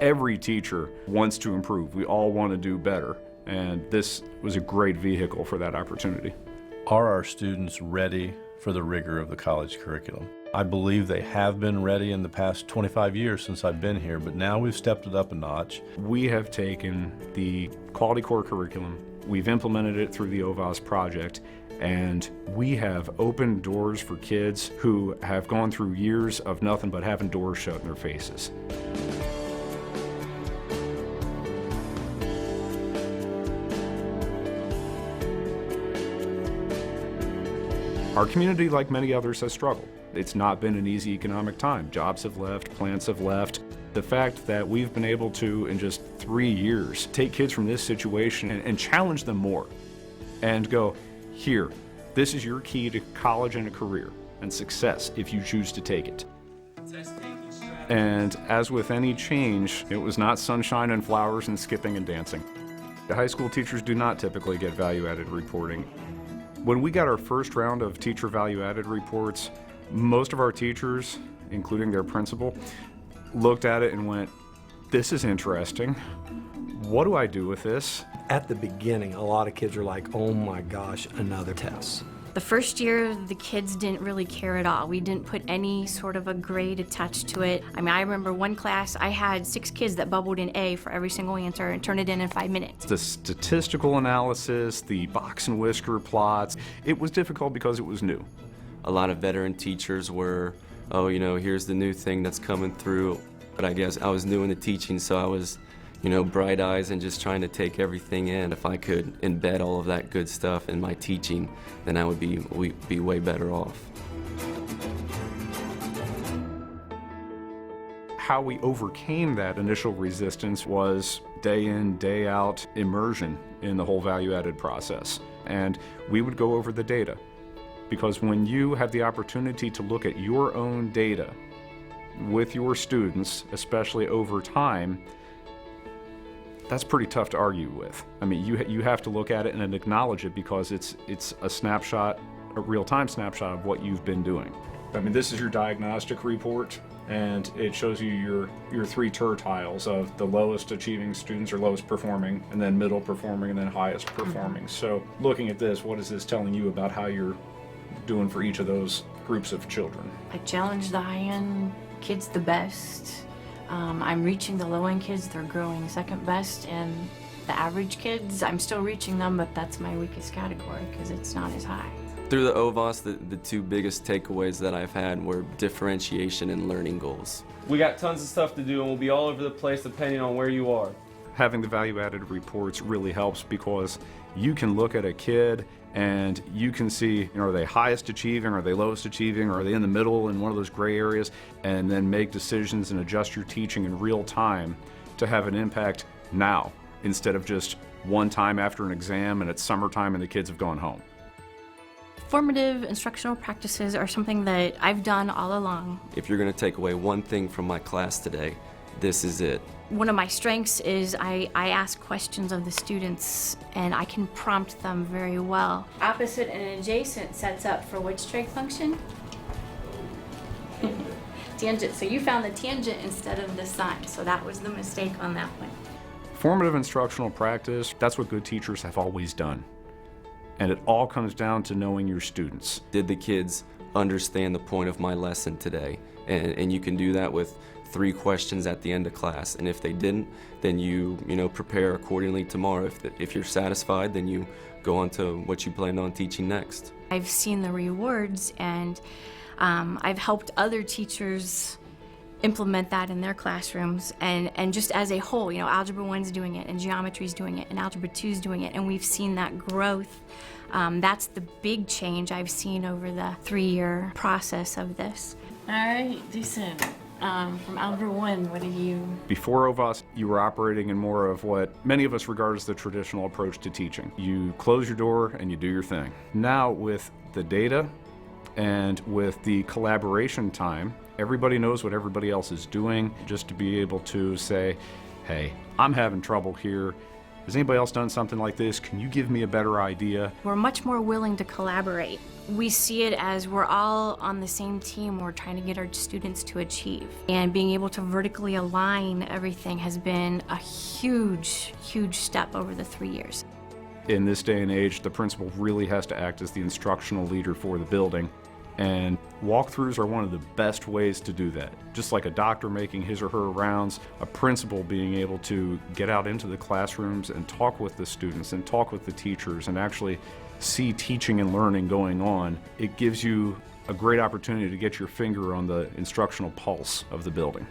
Every teacher wants to improve. We all want to do better, and this was a great vehicle for that opportunity. Are our students ready for the rigor of the college curriculum? I believe they have been ready in the past 25 years since I've been here, but now we've stepped it up a notch. We have taken the Quality Core curriculum, we've implemented it through the OVAS project, and we have opened doors for kids who have gone through years of nothing but having doors shut in their faces. Our community, like many others, has struggled. It's not been an easy economic time. Jobs have left, plants have left. The fact that we've been able to, in just 3 years, take kids from this situation and challenge them more and go, here, this is your key to college and a career and success if you choose to take it. And as with any change, it was not sunshine and flowers and skipping and dancing. The high school teachers do not typically get value-added reporting. When we got our first round of teacher value-added reports, most of our teachers, including their principal, looked at it and went, this is interesting. What do I do with this? At the beginning, a lot of kids are like, oh my gosh, another test. The first year, the kids didn't really care at all. We didn't put any sort of a grade attached to it. I mean, I remember one class, I had 6 kids that bubbled an A for every single answer and turned it in 5 minutes. The statistical analysis, the box and whisker plots, it was difficult because it was new. A lot of veteran teachers were, oh, you know, here's the new thing that's coming through. But I guess I was new in the teaching, so I was, you know, bright eyes and just trying to take everything in. If I could embed all of that good stuff in my teaching, then I would be way better off. How we overcame that initial resistance was day in, day out immersion in the whole value-added process. And we would go over the data. Because when you have the opportunity to look at your own data with your students, especially over time, that's pretty tough to argue with. I mean, you have to look at it and acknowledge it because it's a snapshot, a real-time snapshot of what you've been doing. I mean, this is your diagnostic report, and it shows you your 3 tertiles of the lowest achieving students or lowest performing, and then middle performing, and then highest performing. So looking at this, what is this telling you about how you're doing for each of those groups of children? I challenge the high-end kids the best. I'm reaching the low-end kids, they're growing second best, and the average kids, I'm still reaching them, but that's my weakest category because it's not as high. Through the OVAS, the 2 biggest takeaways that I've had were differentiation and learning goals. We got tons of stuff to do and we'll be all over the place depending on where you are. Having the value-added reports really helps because you can look at a kid and you can see, you know, are they highest achieving, are they lowest achieving, or are they in the middle in one of those gray areas, and then make decisions and adjust your teaching in real time to have an impact now instead of just one time after an exam and it's summertime and the kids have gone home. Formative instructional practices are something that I've done all along. If you're going to take away one thing from my class today, this is it. One of my strengths is I ask questions of the students and I can prompt them very well. Opposite and adjacent sets up for which trig function? Tangent. So you found the tangent instead of the sine, so that was the mistake on that one. Formative instructional practice, that's what good teachers have always done. And it all comes down to knowing your students. Did the kids understand the point of my lesson today? And you can do that with 3 questions at the end of class, and if they didn't, then you prepare accordingly tomorrow. If you're satisfied, then you go on to what you plan on teaching next. I've seen the rewards, and I've helped other teachers implement that in their classrooms, and just as a whole, you know, Algebra 1's doing it, and Geometry's doing it, and Algebra 2's doing it, and we've seen that growth. That's the big change I've seen over the 3-year process of this. All right, Jason. From Algebra 1, what do you... Before OVAS, you were operating in more of what many of us regard as the traditional approach to teaching. You close your door and you do your thing. Now with the data and with the collaboration time, everybody knows what everybody else is doing, just to be able to say, hey, I'm having trouble here. has anybody else done something like this? Can you give me a better idea? We're much more willing to collaborate. We see it as we're all on the same team. We're trying to get our students to achieve. And being able to vertically align everything has been a huge, huge step over the 3 years. In this day and age, the principal really has to act as the instructional leader for the building. And walkthroughs are one of the best ways to do that. Just like a doctor making his or her rounds, a principal being able to get out into the classrooms and talk with the students and talk with the teachers and actually see teaching and learning going on, it gives you a great opportunity to get your finger on the instructional pulse of the building.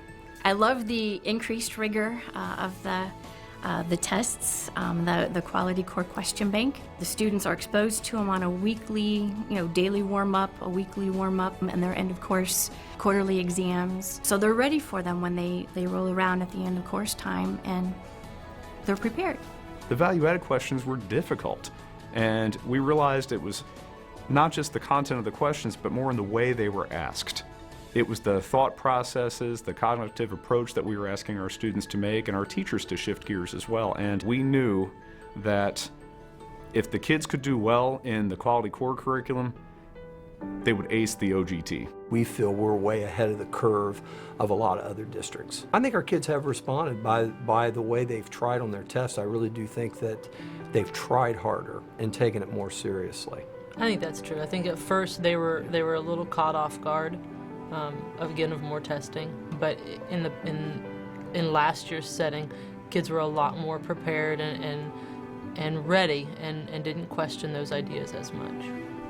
I love the increased rigor of the tests, the quality core question bank. The students are exposed to them on a weekly, daily warm-up, a weekly warm-up, and their end of course quarterly exams. So they're ready for them when they roll around at the end of course time, and they're prepared. The value-added questions were difficult, and we realized it was not just the content of the questions, but more in the way they were asked. It was the thought processes, the cognitive approach that we were asking our students to make and our teachers to shift gears as well. And we knew that if the kids could do well in the quality core curriculum, they would ace the OGT. We feel we're way ahead of the curve of a lot of other districts. I think our kids have responded by the way they've tried on their tests. I really do think that they've tried harder and taken it more seriously. I think that's true. I think at first they were a little caught off guard of more testing, but in last year's setting, kids were a lot more prepared and ready and didn't question those ideas as much.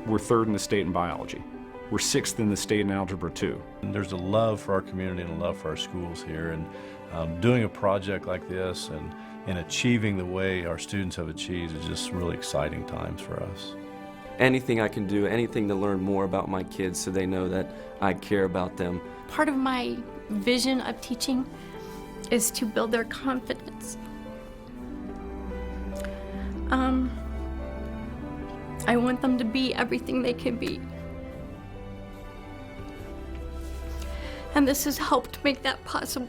We're third in the state in biology. We're sixth in the state in Algebra 2. And there's a love for our community and a love for our schools here, and doing a project like this and achieving the way our students have achieved is just really exciting times for us. Anything I can do, anything to learn more about my kids so they know that I care about them. Part of my vision of teaching is to build their confidence. I want them to be everything they can be. And this has helped make that possible.